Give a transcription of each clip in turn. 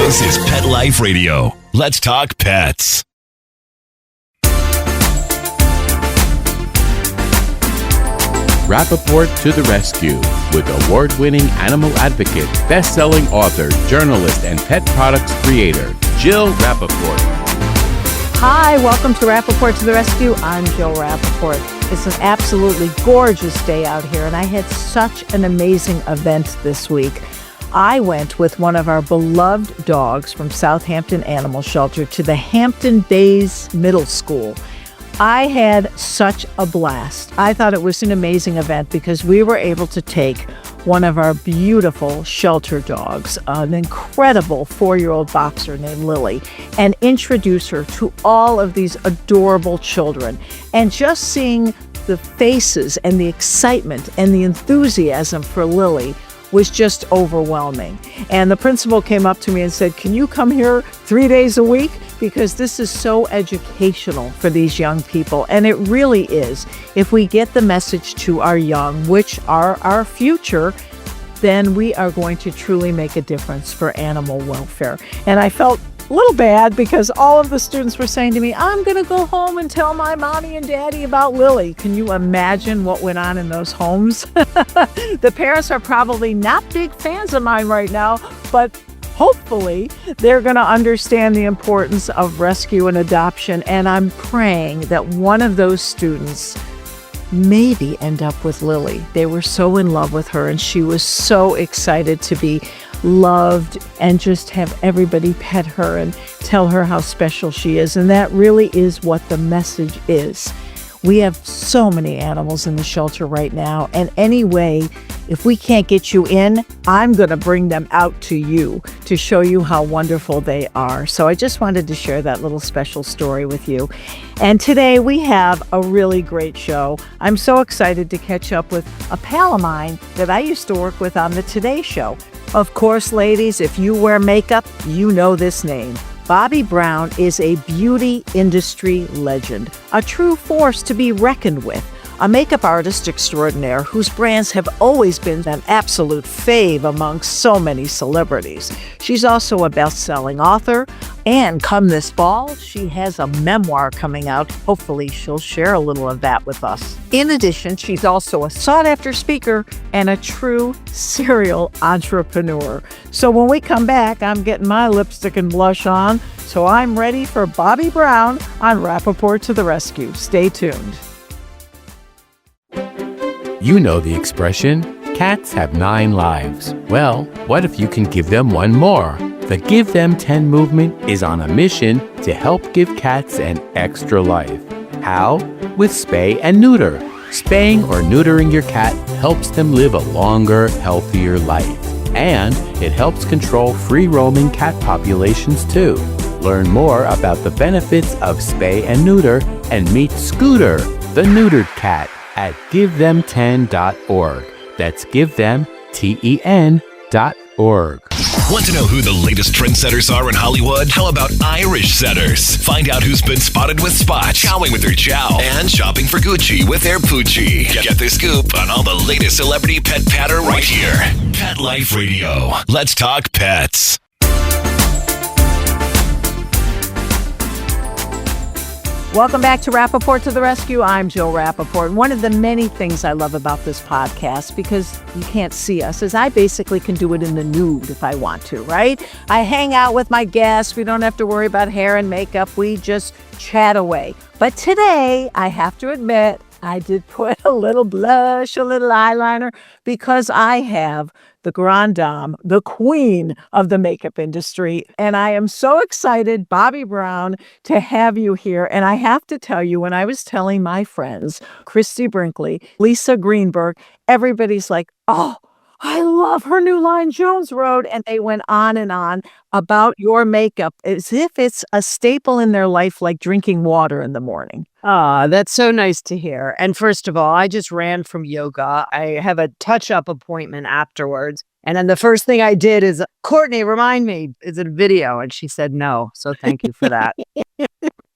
This is Pet Life Radio. Let's talk pets. Rappaport to the rescue with award-winning animal advocate, best-selling author, journalist, and pet products creator, Jill Rappaport. Hi, welcome to Rappaport to the rescue. I'm Jill Rappaport. It's an absolutely gorgeous day out here, and I had such an amazing event this week. I went with one of our beloved dogs from Southampton Animal Shelter to the Hampton Bays Middle School. I had such a blast. I thought it was an amazing event because we were able to take one of our beautiful shelter dogs, an incredible 4-year-old boxer named Lily, and introduce her to all of these adorable children. And just seeing the faces and the excitement and the enthusiasm for Lily was just overwhelming. And the principal came up to me and said, "Can you come here 3 days a week? Because this is so educational for these young people." And it really is. If we get the message to our young, which are our future, then we are going to truly make a difference for animal welfare. And I felt a little bad because all of the students were saying to me, "I'm going to go home and tell my mommy and daddy about Lily." Can you imagine what went on in those homes? The parents are probably not big fans of mine right now, but hopefully they're going to understand the importance of rescue and adoption. And I'm praying that one of those students maybe end up with Lily. They were so in love with her, and she was so excited to be loved and just have everybody pet her and tell her how special she is. And that really is what the message is. We have so many animals in the shelter right now, and anyway, if we can't get you in, I'm going to bring them out to you to show you how wonderful they are. So I just wanted to share that little special story with you. And today we have a really great show. I'm so excited to catch up with a pal of mine that I used to work with on the Today Show. Of course, ladies, if you wear makeup, you know this name. Bobbi Brown is a beauty industry legend, a true force to be reckoned with, a makeup artist extraordinaire whose brands have always been an absolute fave among so many celebrities. She's also a best-selling author, and come this fall, she has a memoir coming out. Hopefully, she'll share a little of that with us. In addition, she's also a sought-after speaker and a true serial entrepreneur. So when we come back, I'm getting my lipstick and blush on, so I'm ready for Bobbi Brown on Rappaport to the Rescue. Stay tuned. You know the expression, cats have 9 lives. Well, what if you can give them one more? The Give Them 10 movement is on a mission to help give cats an extra life. How? With spay and neuter. Spaying or neutering your cat helps them live a longer, healthier life. And it helps control free-roaming cat populations too. Learn more about the benefits of spay and neuter and meet Scooter, the neutered cat, at GiveThem10.org. That's GiveThem10.org. Want to know who the latest trendsetters are in Hollywood? How about Irish setters? Find out who's been spotted with spots, chowing with their chow, and shopping for Gucci with their Poochie. Get the scoop on all the latest celebrity pet patter right here. Pet Life Radio. Let's talk pets. Welcome back to Rappaport to the Rescue. I'm Jill Rappaport. One of the many things I love about this podcast, because you can't see us, is I basically can do it in the nude if I want to, right? I hang out with my guests. We don't have to worry about hair and makeup. We just chat away. But today, I have to admit, I did put a little blush, a little eyeliner, because I have the grande dame, the queen of the makeup industry. And I am so excited, Bobbi Brown, to have you here. And I have to tell you, when I was telling my friends, Christy Brinkley, Lisa Greenberg, everybody's like, "Oh, I love her new line, Jones Road." And they went on and on about your makeup as if it's a staple in their life, like drinking water in the morning. Ah, that's so nice to hear. And first of all, I just ran from yoga. I have a touch-up appointment afterwards. And then the first thing I did is, "Courtney, remind me, is it a video?" And she said no. So thank you for that.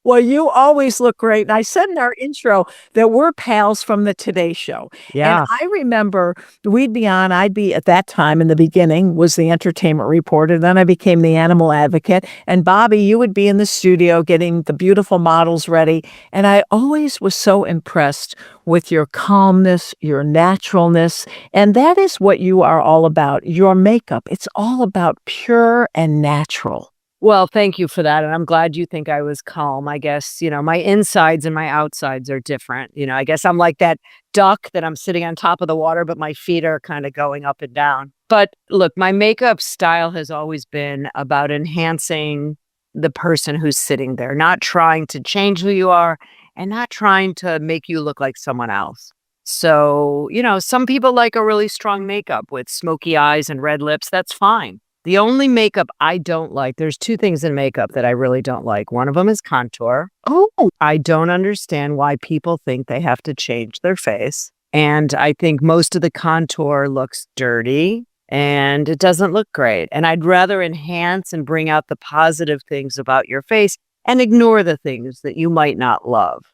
Well, you always look great. And I said in our intro that we're pals from the Today Show. And Yeah. I remember we'd be on, I'd be at that time in the beginning was the entertainment reporter. Then I became the animal advocate. And Bobbi, you would be in the studio getting the beautiful models ready. And I always was so impressed with your calmness, your naturalness. And that is what you are all about. Your makeup, it's all about pure and natural. Well, thank you for that, and I'm glad you think I was calm. I guess, my insides and my outsides are different. I guess I'm like that duck that I'm sitting on top of the water, but my feet are kind of going up and down. But look, my makeup style has always been about enhancing the person who's sitting there, not trying to change who you are and not trying to make you look like someone else. So, some people like a really strong makeup with smoky eyes and red lips. That's fine. The only makeup I don't like, there's two things in makeup that I really don't like. One of them is contour. Oh, I don't understand why people think they have to change their face. And I think most of the contour looks dirty and it doesn't look great. And I'd rather enhance and bring out the positive things about your face and ignore the things that you might not love.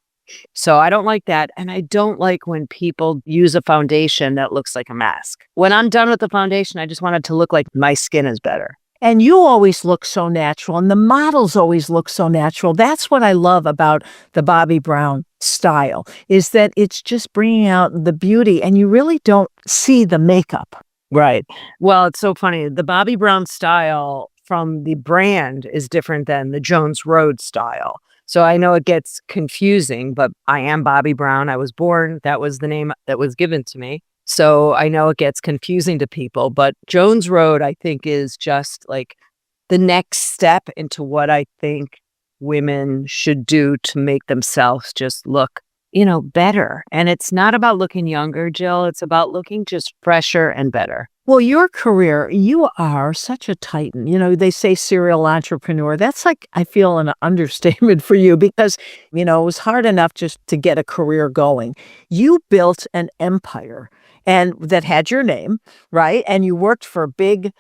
So I don't like that. And I don't like when people use a foundation that looks like a mask. When I'm done with the foundation, I just want it to look like my skin is better. and you always look so natural, and the models always look so natural. That's what I love about the Bobbi Brown style, is that it's just bringing out the beauty, and you really don't see the makeup. Right. Well, it's so funny. The Bobbi Brown style from the brand is different than the Jones Road style. So I know it gets confusing, but I am Bobbi Brown. I was born, that was the name that was given to me. So I know it gets confusing to people, but Jones Road, I think, is just like the next step into what I think women should do to make themselves just look, better. And it's not about looking younger, Jill. It's about looking just fresher and better. Well, your career, you are such a titan. They say serial entrepreneur. That's like, I feel, an understatement for you because, it was hard enough just to get a career going. You built an empire and that had your name, right? And you worked for big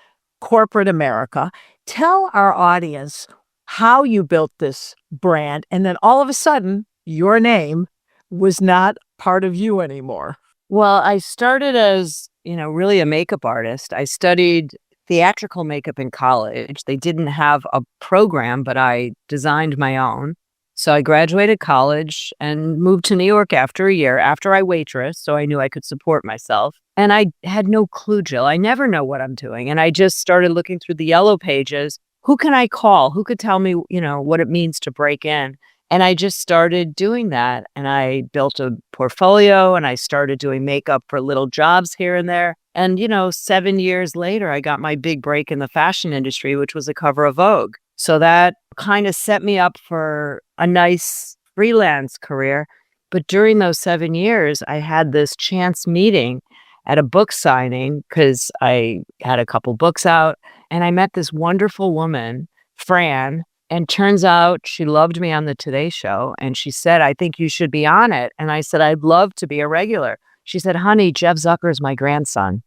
corporate America. Tell our audience how you built this brand. And then all of a sudden, your name was not part of you anymore. Well, I started as, really a makeup artist. I studied theatrical makeup in college. They didn't have a program, but I designed my own. So I graduated college and moved to New York after a year, after I waitressed, so I knew I could support myself. And I had no clue, Jill. I never know what I'm doing. And I just started looking through the yellow pages. Who can I call? Who could tell me, what it means to break in? And I just started doing that. And I built a portfolio and I started doing makeup for little jobs here and there. And, 7 years later, I got my big break in the fashion industry, which was a cover of Vogue. So that kind of set me up for a nice freelance career. But during those 7 years, I had this chance meeting at a book signing because I had a couple books out. And I met this wonderful woman, Fran. And turns out she loved me on the Today Show. And she said, I think you should be on it. And I said, I'd love to be a regular. She said, honey, Jeff Zucker is my grandson.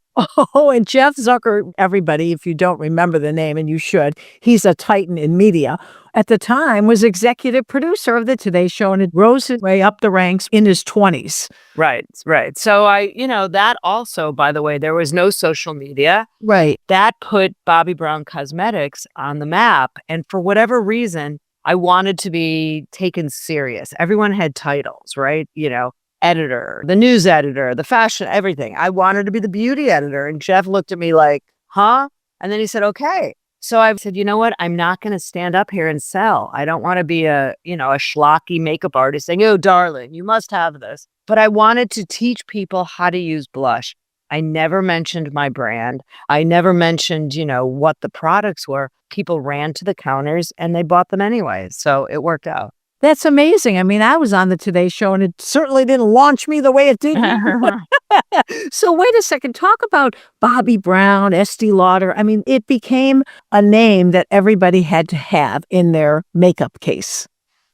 Oh, and Jeff Zucker, everybody, if you don't remember the name, and you should, he's a titan in media. At the time, was executive producer of the Today Show, and it rose his way up the ranks in his 20s. Right. So that also, by the way, there was no social media. Right. That put Bobbi Brown Cosmetics on the map. And for whatever reason, I wanted to be taken serious. Everyone had titles, right? Editor, the news editor, the fashion, everything. I wanted to be the beauty editor. And Jeff looked at me like, huh? And then he said, okay. So I said, you know what? I'm not going to stand up here and sell. I don't want to be a schlocky makeup artist saying, oh, darling, you must have this. But I wanted to teach people how to use blush. I never mentioned my brand. I never mentioned, what the products were. People ran to the counters and they bought them anyway. So it worked out. That's amazing. I mean, I was on the Today Show and it certainly didn't launch me the way it did. So wait a second. Talk about Bobbi Brown, Estee Lauder. I mean, it became a name that everybody had to have in their makeup case.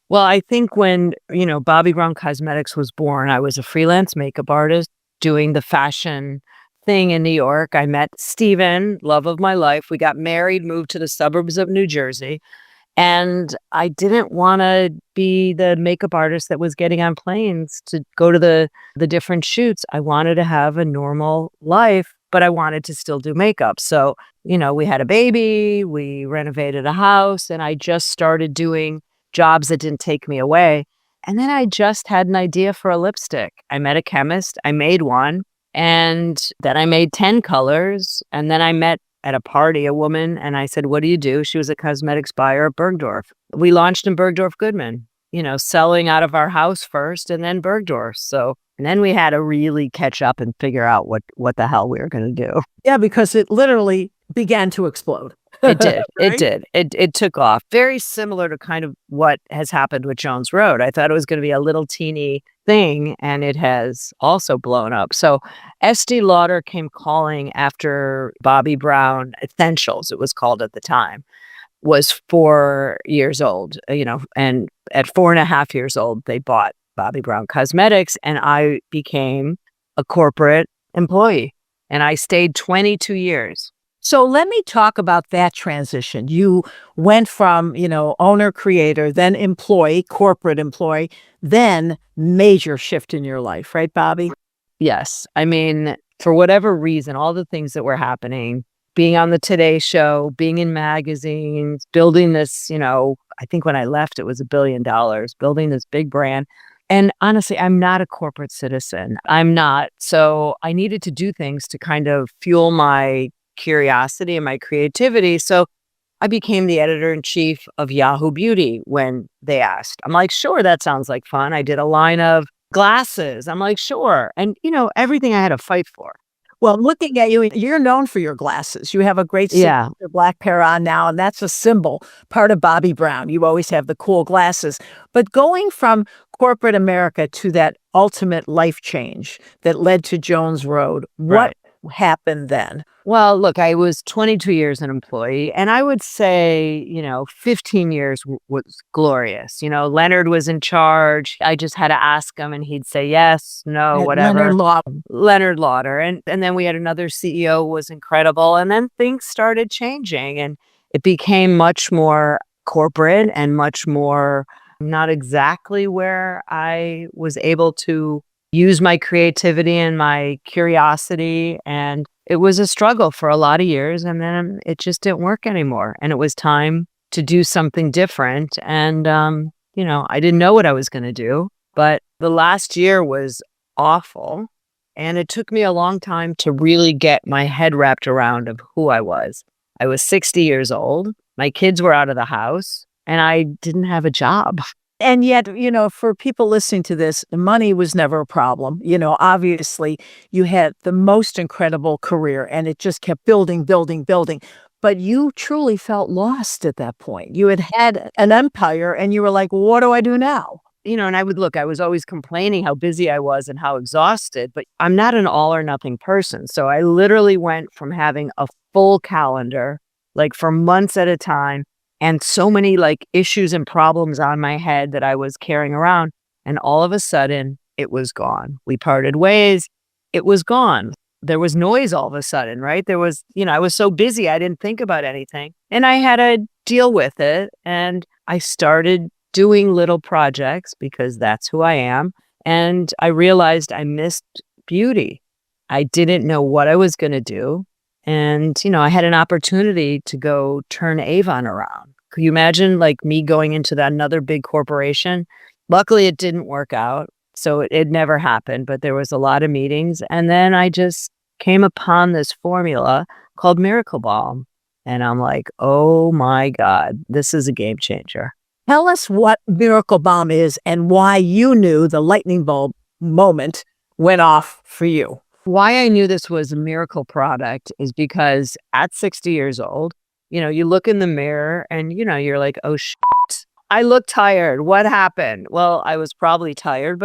Well, I think when, Bobbi Brown Cosmetics was born, I was a freelance makeup artist doing the fashion thing in New York. I met Steven, love of my life. We got married, moved to the suburbs of New Jersey. And I didn't want to be the makeup artist that was getting on planes to go to the different shoots. I wanted to have a normal life, but I wanted to still do makeup. So, we had a baby, we renovated a house, and I just started doing jobs that didn't take me away. And then I just had an idea for a lipstick. I met a chemist, I made one, and then I made 10 colors. And then I met at a party a woman, and I said, "What do you do?" She was a cosmetics buyer at Bergdorf. We launched in Bergdorf Goodman, selling out of our house first and then Bergdorf. So, and then we had to really catch up and figure out what the hell we were going to do. Yeah, because it literally began to explode. It did. Right? It did. It took off. Very similar to kind of what has happened with Jones Road. I thought it was going to be a little teeny thing, and it has also blown up. So Estee Lauder came calling after Bobbi Brown Essentials, it was called at the time, was 4 years old, and at 4.5 years old, they bought Bobbi Brown Cosmetics, and I became a corporate employee, and I stayed 22 years. So let me talk about that transition. You went from, owner, creator, then employee, corporate employee, then major shift in your life, right, Bobbi? Yes. I mean, for whatever reason, all the things that were happening, being on the Today Show, being in magazines, building this, I think when I left, it was $1 billion, building this big brand. And honestly, I'm not a corporate citizen. I'm not. So I needed to do things to kind of fuel my curiosity and my creativity. So I became the editor-in-chief of Yahoo Beauty when they asked. I'm like, sure, that sounds like fun. I did a line of glasses. I'm like, sure. And, everything I had to fight for. Well, looking at you, you're known for your glasses. You have a great signature black pair on now, and that's a symbol, part of Bobbi Brown. You always have the cool glasses. But going from corporate America to that ultimate life change that led to Jones Road, what happened then? Well, look, I was 22 years an employee, and I would say, 15 years was glorious. Leonard was in charge. I just had to ask him, and he'd say yes, no, whatever. Leonard Lauder. And then we had another CEO who was incredible. And then things started changing, and it became much more corporate and much more not exactly where I was able to use my creativity and my curiosity. And it was a struggle for a lot of years, and then it just didn't work anymore. And it was time to do something different. And, I didn't know what I was going to do, but the last year was awful. And it took me a long time to really get my head wrapped around of who I was. I was 60 years old. My kids were out of the house, and I didn't have a job. And yet, for people listening to this, money was never a problem. Obviously, you had the most incredible career, and it just kept building, building, building. But you truly felt lost at that point. You had an empire, and you were like, well, what do I do now? And I was always complaining how busy I was and how exhausted, but I'm not an all or nothing person. So I literally went from having a full calendar, like for months at a time, and so many issues and problems on my head that I was carrying around. And all of a sudden, it was gone. We parted ways. It was gone. There was noise all of a sudden, right? There was, I was so busy, I didn't think about anything. And I had to deal with it. And I started doing little projects because that's who I am. And I realized I missed beauty. I didn't know what I was going to do. And, I had an opportunity to go turn Avon around. Could you imagine me going into another big corporation? Luckily, it didn't work out. So it never happened, but there was a lot of meetings. And then I just came upon this formula called Miracle Balm. And I'm like, oh my God, this is a game changer. Tell us what Miracle Balm is and why you knew the lightning bulb moment went off for you. Why I knew this was a miracle product is because at 60 years old, you look in the mirror and, you're like, oh, shit, I look tired. What happened? Well, I was probably tired,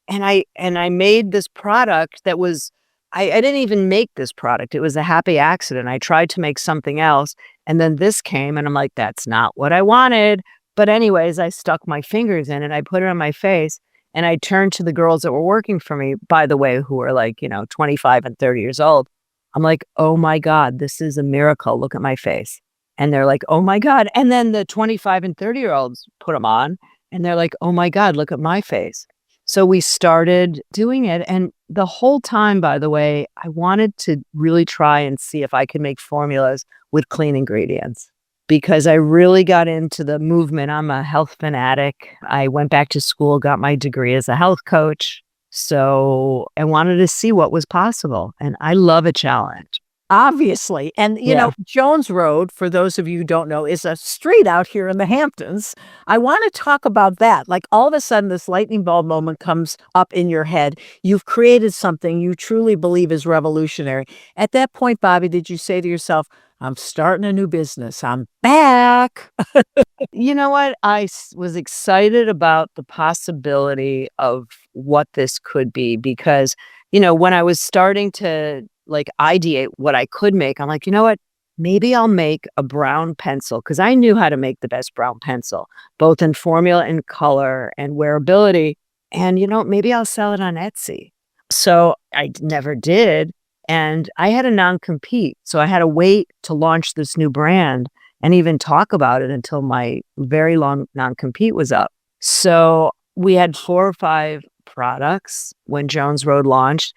and I made this product that was, I didn't even make this product. It was a happy accident. I tried to make something else, and then this came, and I'm like, that's not what I wanted. But anyways, I stuck my fingers in it. I put it on my face. And I turned to the girls that were working for me, by the way, who were 25 and 30 years old. I'm like, oh my God, this is a miracle. Look at my face. And they're like, oh my God. And then the 25 and 30-year-olds put them on and they're like, oh my God, look at my face. So we started doing it. And the whole time, by the way, I wanted to really try and see if I could make formulas with clean ingredients because I really got into the movement. I'm a health fanatic. I went back to school, got my degree as a health coach. So I wanted to see what was possible. And I love a challenge. Obviously. And, you know, Jones Road, for those of you who don't know, is a street out here in the Hamptons. I want to talk about that. Like all of a sudden, this lightning bulb moment comes up in your head. You've created something you truly believe is revolutionary. At that point, Bobbi, did you say to yourself, I'm starting a new business. I'm back. You know what? Was excited about the possibility of what this could be because, you know, when I was starting to like ideate what I could make, I'm like, you know what? Maybe I'll make a brown pencil because I knew how to make the best brown pencil, both in formula and color and wearability. And, you know, maybe I'll sell it on Etsy. So I never did. And I had a non-compete. So I had to wait to launch this new brand and even talk about it until my very long non-compete was up. So we had 4 or 5 products when Jones Road launched.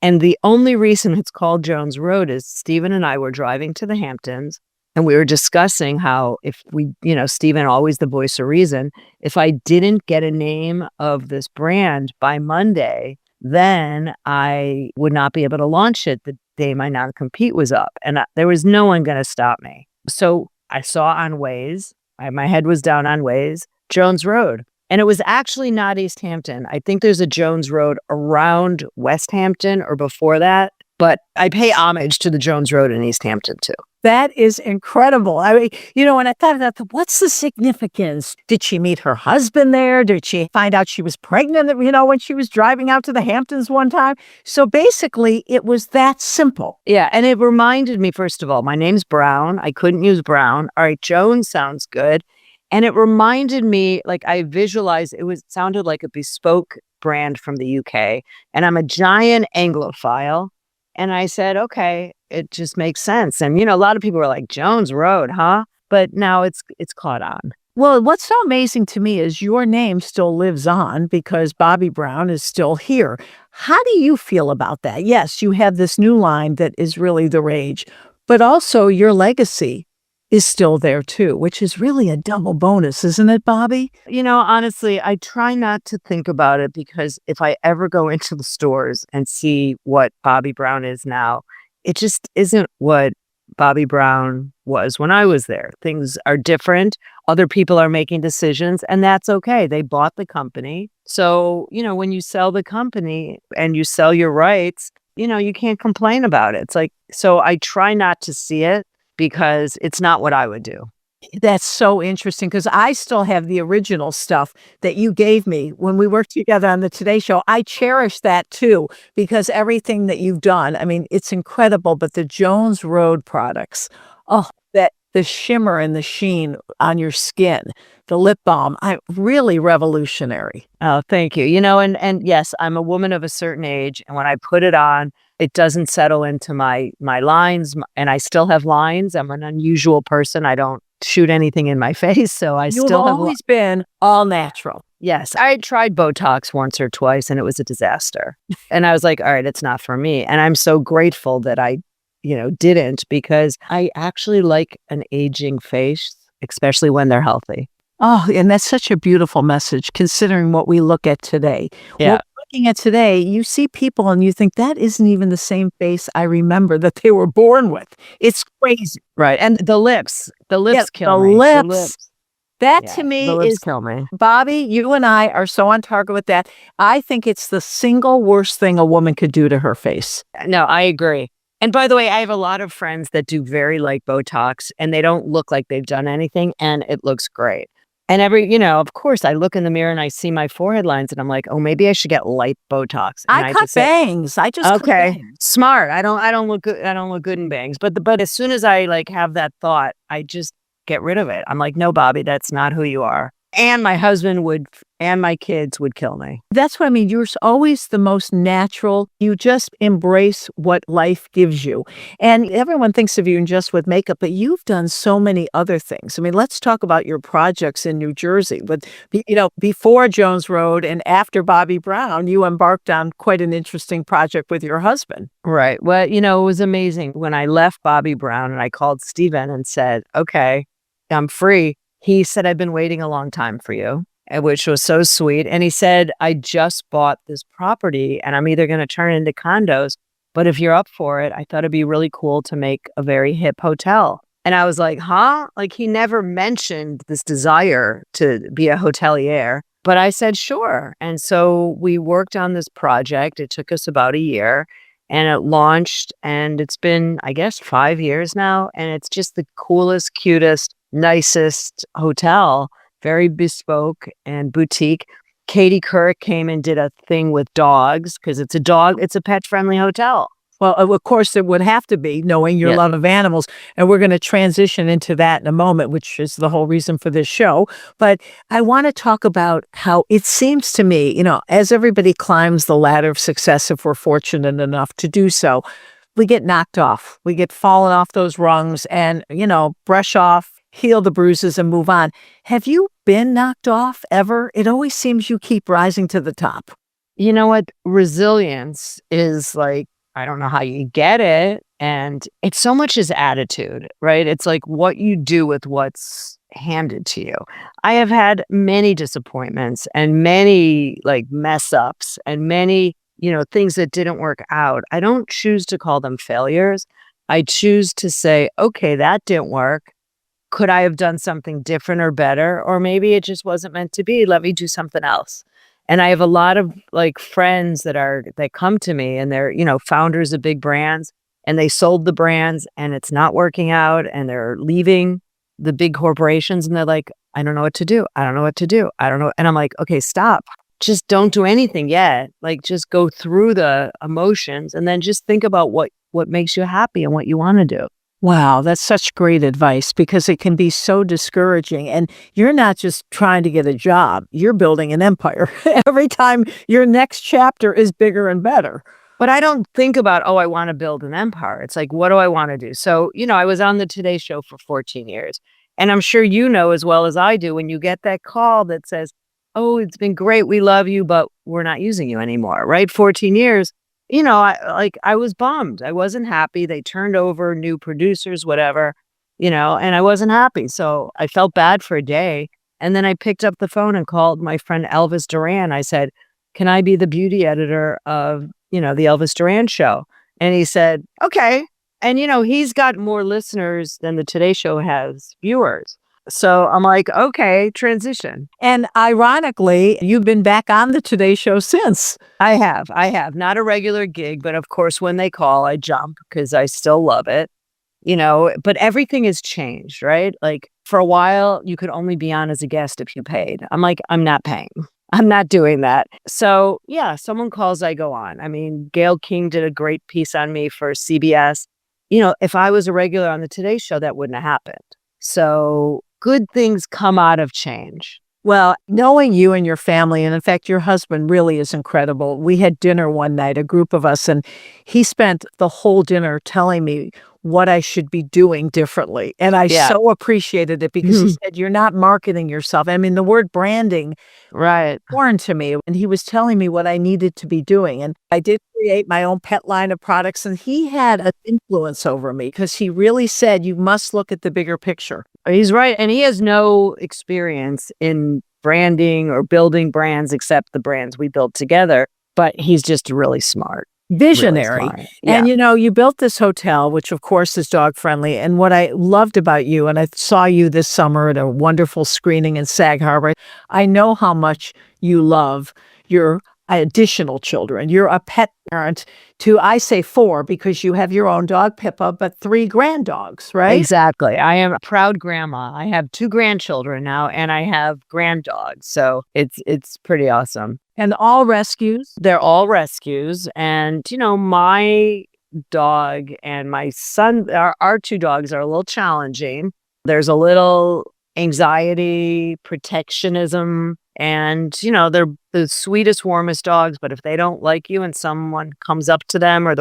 And the only reason it's called Jones Road is Stephen and I were driving to the Hamptons and we were discussing how if we, you know, Stephen, always the voice of reason, if I didn't get a name of this brand by Monday, then I would not be able to launch it the day my non-compete was up. And there was no one going to stop me. So I saw on Waze, my head was down on Waze, Jones Road. And it was actually not East Hampton. I think there's a Jones Road around West Hampton or before that. But I pay homage to the Jones Road in East Hampton, too. That is incredible. I mean, you know, when I thought about what's the significance? Did she meet her husband there? Did she find out she was pregnant, you know, when she was driving out to the Hamptons one time? So basically, it was that simple. Yeah. And it reminded me, first of all, my name's Brown. I couldn't use Brown. All right, Jones sounds good. And it reminded me, like I visualized, sounded like a bespoke brand from the UK. And I'm a giant Anglophile. And I said, okay, it just makes sense. And, you know, a lot of people were like, Jones Road, huh? But now it's caught on. Well, what's so amazing to me is your name still lives on because Bobbi Brown is still here. How do you feel about that? Yes, you have this new line that is really the rage, but also your legacy is still there too, which is really a double bonus, isn't it, Bobbi? You know, honestly, I try not to think about it because if I ever go into the stores and see what Bobbi Brown is now, it just isn't what Bobbi Brown was when I was there. Things are different. Other people are making decisions, and that's okay. They bought the company. So, you know, when you sell the company and you sell your rights, you know, you can't complain about it. It's like, so I try not to see it because it's not what I would do. That's so interesting because I still have the original stuff that you gave me when we worked together on the Today Show. I cherish that too because everything that you've done, I mean, it's incredible. But the Jones Road products, oh, that the shimmer and the sheen on your skin, the lip balm, really revolutionary. Oh, thank you. You know, and yes, I'm a woman of a certain age, and when I put it on, it doesn't settle into my lines, and I still have lines. I'm an unusual person. I don't shoot anything in my face, so You've always been all natural. Yes, I tried Botox once or twice, and it was a disaster. And I was like, all right, it's not for me. And I'm so grateful that I, you know, didn't because I actually like an aging face, especially when they're healthy. Oh, and that's such a beautiful message considering what we look at today. Yeah. What we're looking at today, you see people and you think that isn't even the same face I remember that they were born with. It's crazy. Right. And the lips kill me. The lips. That to me the lips is, kill me. Bobbi, you and I are so on target with that. I think it's the single worst thing a woman could do to her face. No, I agree. And by the way, I have a lot of friends that do very light Botox and they don't look like they've done anything and it looks great. And you know, of course, I look in the mirror and I see my forehead lines and I'm like, oh, maybe I should get light Botox. And I cut bangs. I just cut bangs. Smart. I don't look good. I don't look good in bangs. But as soon as I like have that thought, I just get rid of it. I'm like, no, Bobbi, that's not who you are. And my husband would, and my kids would kill me. That's what I mean. You're always the most natural. You just embrace what life gives you. And everyone thinks of you just with makeup, but you've done so many other things. I mean, let's talk about your projects in New Jersey. But, before Jones Road and after Bobbi Brown, you embarked on quite an interesting project with your husband. Right. Well, it was amazing. When I left Bobbi Brown and I called Steven and said, okay, I'm free. He said, I've been waiting a long time for you, which was so sweet. And he said, I just bought this property and I'm either going to turn it into condos, but if you're up for it, I thought it'd be really cool to make a very hip hotel. And I was like, huh? Like, he never mentioned this desire to be a hotelier, but I said, sure. And so we worked on this project. It took us about a year and it launched, and it's been, I guess, 5 years now. And it's just the coolest, cutest, nicest hotel, very bespoke and boutique. Katie Couric came and did a thing with dogs because it's a pet-friendly hotel. Well, of course, it would have to be, knowing your love of animals. And we're going to transition into that in a moment, which is the whole reason for this show. But I want to talk about how it seems to me, as everybody climbs the ladder of success, if we're fortunate enough to do so, we get knocked off. We get fallen off those rungs and, brush off, heal the bruises and move on. Have you been knocked off ever? It always seems you keep rising to the top. You know what? Resilience is like, I don't know how you get it. And it's so much as attitude, right? It's like what you do with what's handed to you. I have had many disappointments and many mess ups and many, things that didn't work out. I don't choose to call them failures. I choose to say, okay, that didn't work. Could I have done something different or better? Or maybe it just wasn't meant to be. Let me do something else. And I have a lot of friends that come to me and they're, founders of big brands, and they sold the brands and it's not working out and they're leaving the big corporations and they're like, I don't know what to do. I don't know what to do. I don't know. And I'm like, okay, stop. Just don't do anything yet. Just go through the emotions and then just think about what makes you happy and what you want to do. Wow, that's such great advice, because it can be so discouraging. And you're not just trying to get a job, you're building an empire. Every time your next chapter is bigger and better. But I don't think about, I want to build an empire. It's like, what do I want to do? So, I was on the Today Show for 14 years. And I'm sure as well as I do, when you get that call that says, oh, it's been great, we love you, but we're not using you anymore, right? 14 years. I was bummed. I wasn't happy. They turned over new producers, whatever, and I wasn't happy. So I felt bad for a day. And then I picked up the phone and called my friend Elvis Duran. I said, can I be the beauty editor of, the Elvis Duran show? And he said, okay. And, he's got more listeners than the Today Show has viewers. So I'm like, okay, transition. And ironically, you've been back on the Today Show since. I have. Not a regular gig, but of course, when they call, I jump because I still love it, but everything has changed, right? For a while, you could only be on as a guest if you paid. I'm like, I'm not paying. I'm not doing that. So yeah, someone calls, I go on. I mean, Gayle King did a great piece on me for CBS. If I was a regular on the Today Show, that wouldn't have happened. So good things come out of change. Well, knowing you and your family, and in fact, your husband really is incredible. We had dinner one night, a group of us, and he spent the whole dinner telling me what I should be doing differently. And I so appreciated it, because he said, you're not marketing yourself. I mean, the word branding, right, foreign to me. And he was telling me what I needed to be doing. And I did create my own pet line of products. And he had an influence over me, because he really said, you must look at the bigger picture. He's right. And he has no experience in branding or building brands except the brands we built together. But he's just really smart. Visionary. Really yeah. And you built this hotel, which of course is dog friendly. And what I loved about you, and I saw you this summer at a wonderful screening in Sag Harbor, I know how much you love your additional children. You're a pet parent to, I say 4, because you have your own dog, Pippa, but 3 grand dogs, right? Exactly. I am a proud grandma. I have 2 grandchildren now, and I have grand dogs. So it's pretty awesome. And all rescues? They're all rescues. And, my dog and my son, our 2 dogs are a little challenging. There's a little anxiety, protectionism, and, they're the sweetest, warmest dogs, but if they don't like you and someone comes up to them or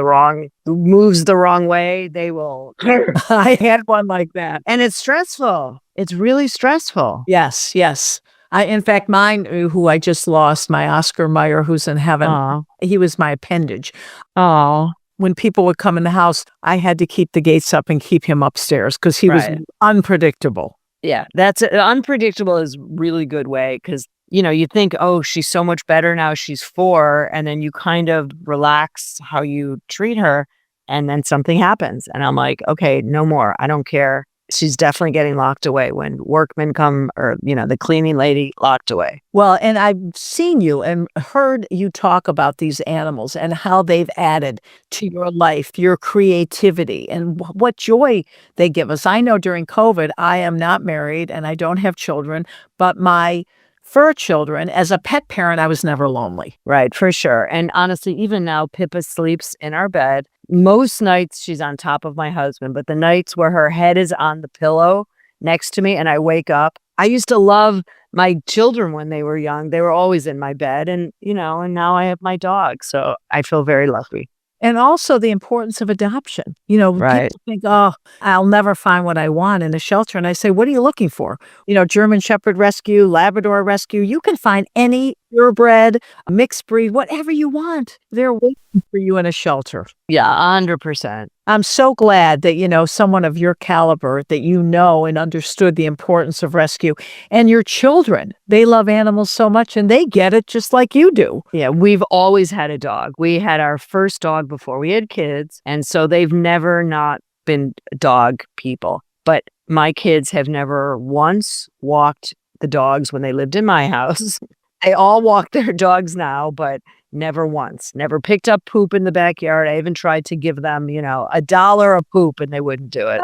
moves the wrong way, they will. I had one like that. And it's stressful. It's really stressful. Yes, yes. In fact, mine, who I just lost, my Oscar Mayer, who's in heaven, he was my appendage. Oh, when people would come in the house, I had to keep the gates up and keep him upstairs because he was unpredictable. Yeah, unpredictable is a really good way because, you think, oh, she's so much better now. She's 4. And then you kind of relax how you treat her. And then something happens. And I'm like, okay, no more. I don't care. She's definitely getting locked away when workmen come or, the cleaning lady locked away. Well, and I've seen you and heard you talk about these animals and how they've added to your life, your creativity, and what joy they give us. I know during COVID, I am not married and I don't have children, but my fur children, as a pet parent, I was never lonely. Right, for sure. And honestly, even now, Pippa sleeps in our bed. Most nights she's on top of my husband, but the nights where her head is on the pillow next to me and I wake up, I used to love my children when they were young. They were always in my bed and now I have my dog. So I feel very lucky. And also the importance of adoption. Right. People think, oh, I'll never find what I want in a shelter. And I say, what are you looking for? German Shepherd Rescue, Labrador Rescue. You can find any purebred, mixed breed, whatever you want. They're waiting for you in a shelter. Yeah, 100%. I'm so glad that, someone of your caliber, that and understood the importance of rescue. And your children, they love animals so much and they get it just like you do. Yeah, we've always had a dog. We had our first dog before we had kids. And so they've never not been dog people. But my kids have never once walked the dogs when they lived in my house. They all walk their dogs now, but never once. Never picked up poop in the backyard. I even tried to give them, $1 a poop and they wouldn't do it.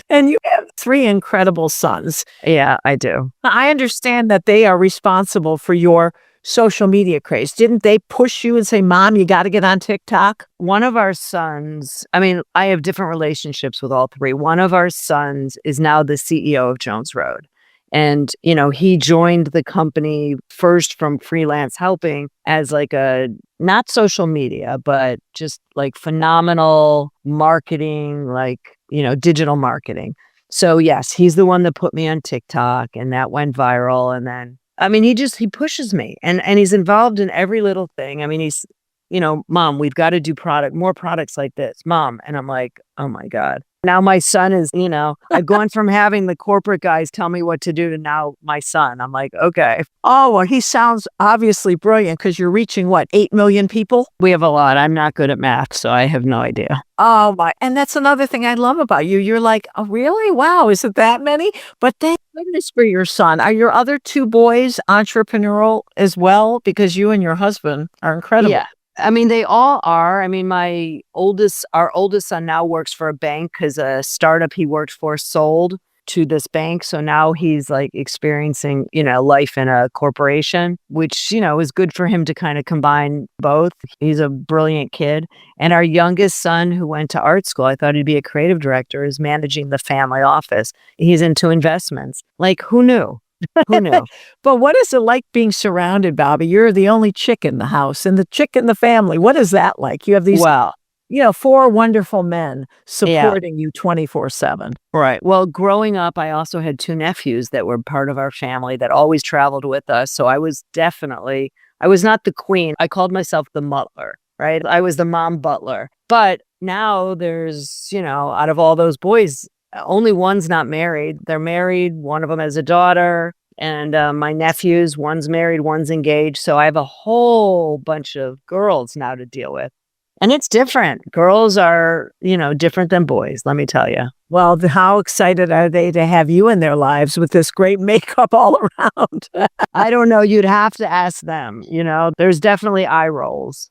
And you have 3 incredible sons. Yeah, I do. I understand that they are responsible for your social media craze. Didn't they push you and say, Mom, you got to get on TikTok? One of our sons, I have different relationships with all 3. One of our sons is now the CEO of Jones Road. And, he joined the company first from freelance helping as like not social media, but just like phenomenal marketing, digital marketing. So yes, he's the one that put me on TikTok and that went viral. And then, he pushes me and he's involved in every little thing. He's, Mom, we've got to do more products like this, Mom. And I'm like, oh my God. Now my son is, I've gone from having the corporate guys tell me what to do to now my son. I'm like, okay. Oh, well, he sounds obviously brilliant because you're reaching 8 million people? We have a lot. I'm not good at math, so I have no idea. Oh my. And that's another thing I love about you. You're like, oh, really? Wow. Is it that many? But thank goodness for your son. Are your other 2 boys entrepreneurial as well? Because you and your husband are incredible. Yeah. They all are. Our oldest son now works for a bank because a startup he worked for sold to this bank. So now he's like experiencing, life in a corporation, which, is good for him to kind of combine both. He's a brilliant kid. And our youngest son who went to art school, I thought he'd be a creative director, is managing the family office. He's into investments. Like, who knew? Who knew? But what is it like being surrounded, Bobbi? You're the only chick in the house and the chick in the family. What is that like? You have these, 4 wonderful men supporting you 24/7. Right. Well, growing up, I also had 2 nephews that were part of our family that always traveled with us. So I was not the queen. I called myself the mutler, right? I was the mom butler. But now there's, out of all those boys, only one's not married. They're married. One of them has a daughter. And my nephews, one's married, one's engaged. So I have a whole bunch of girls now to deal with. And it's different. Girls are, different than boys, let me tell you. Well, how excited are they to have you in their lives with this great makeup all around? I don't know. You'd have to ask them. There's definitely eye rolls.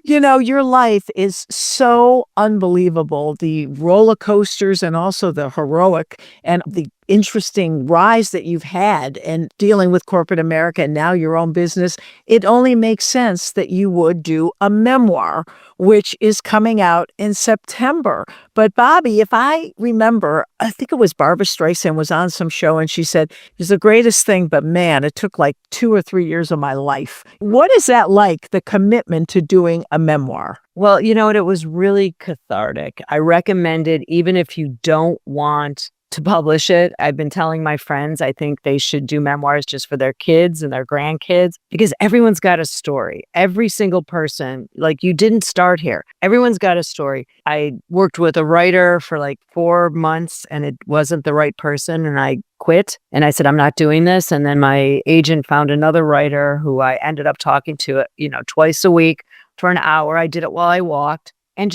Your life is so unbelievable. The roller coasters and also the heroic and the interesting rise that you've had and dealing with corporate America and now your own business. It only makes sense that you would do a memoir, which is coming out in September. But Bobbi, if I remember, I think it was Barbara Streisand was on some show and she said, it's the greatest thing, but man, it took like 2 or 3 years of my life. What is that like, the commitment to doing a memoir? Well, you know what? It was really cathartic. I recommend it even if you don't want to publish it. I've been telling my friends I think they should do memoirs just for their kids and their grandkids because everyone's got a story. Every single person, like you didn't start here. Everyone's got a story. I worked with a writer for like 4 months and it wasn't the right person and I quit and I said, I'm not doing this. And then my agent found another writer who I ended up talking to, twice a week for an hour. I did it while I walked and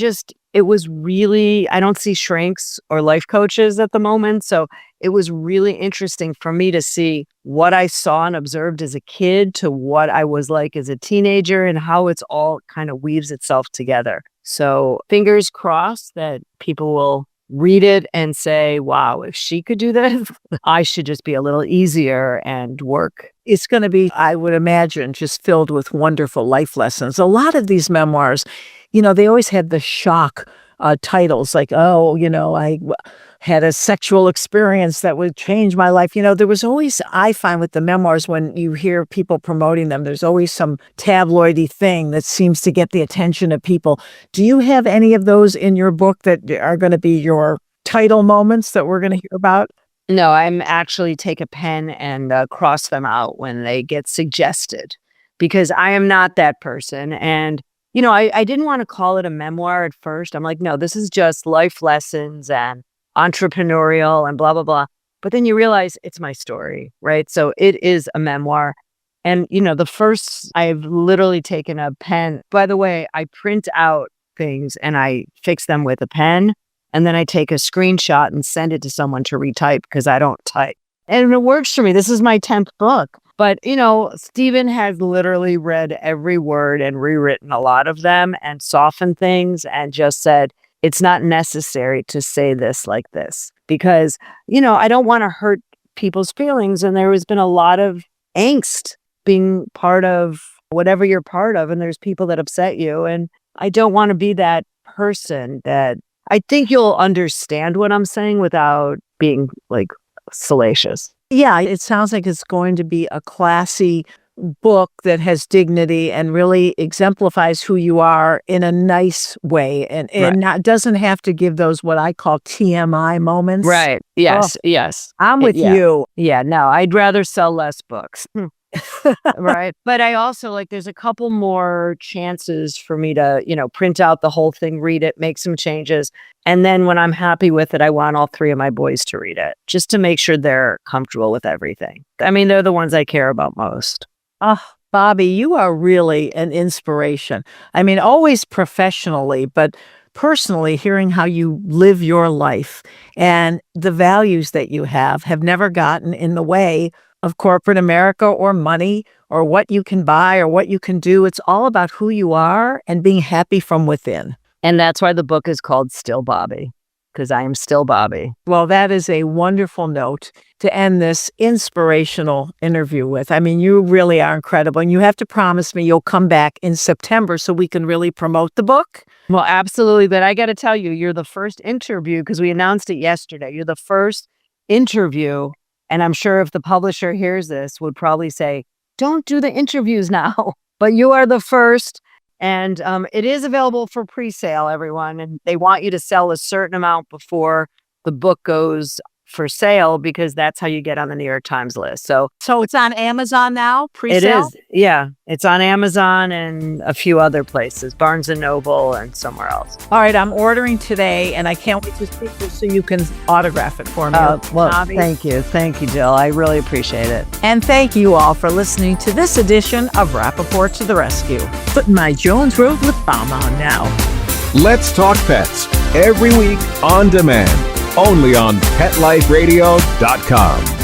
it was really, I don't see shrinks or life coaches at the moment. So it was really interesting for me to see what I saw and observed as a kid to what I was like as a teenager and how it's all kind of weaves itself together. So fingers crossed that people will read it and say, wow, if she could do this, I should just be a little easier and work. It's going to be, I would imagine, just filled with wonderful life lessons. A lot of these memoirs, they always had the shock titles like, I had a sexual experience that would change my life. There was always, I find with the memoirs, when you hear people promoting them, there's always some tabloidy thing that seems to get the attention of people. Do you have any of those in your book that are going to be your title moments that we're going to hear about? No, I'm actually take a pen and cross them out when they get suggested because I am not that person. And I didn't want to call it a memoir at first. I'm like, no, this is just life lessons and entrepreneurial and blah, blah, blah. But then you realize it's my story, right? So it is a memoir. And, I've literally taken a pen. By the way, I print out things and I fix them with a pen. And then I take a screenshot and send it to someone to retype because I don't type. And it works for me. This is my 10th book. But, Stephen has literally read every word and rewritten a lot of them and softened things and just said, it's not necessary to say this like this because, I don't want to hurt people's feelings. And there has been a lot of angst being part of whatever you're part of. And there's people that upset you. And I don't want to be that person that I think you'll understand what I'm saying without being like salacious. Yeah, it sounds like it's going to be a classy book that has dignity and really exemplifies who you are in a nice way and not, doesn't have to give those what I call TMI moments. Right. Yes. Yes. I'm with you. Yeah. No, I'd rather sell less books. Right. But I also there's a couple more chances for me to, print out the whole thing, read it, make some changes. And then when I'm happy with it, I want all 3 of my boys to read it just to make sure they're comfortable with everything. I mean, they're the ones I care about most. Oh, Bobbi, you are really an inspiration. I mean, always professionally, but personally, hearing how you live your life and the values that you have never gotten in the way of corporate America or money or what you can buy or what you can do. It's all about who you are and being happy from within. And that's why the book is called Still Bobbi, because I am still Bobbi. Well, that is a wonderful note to end this inspirational interview with. I mean, you really are incredible. And you have to promise me you'll come back in September so we can really promote the book. Well, absolutely. But I got to tell you, you're the first interview because we announced it yesterday. You're the first interview. And I'm sure if the publisher hears this, would probably say, don't do the interviews now. But you are the first. And it is available for pre-sale, everyone. And they want you to sell a certain amount before the book goes for sale because that's how you get on the New York Times list. So it's on Amazon now, pre-sale? It is. Yeah. It's on Amazon and a few other places, Barnes & Noble and somewhere else. All right. I'm ordering today and I can't wait to speak to you so you can autograph it for me. Well, thank you. Thank you, Jill. I really appreciate it. And thank you all for listening to this edition of Rappaport to the Rescue. Putting my Jones Road lip balm on now. Let's Talk Pets every week on demand. Only on PetLifeRadio.com.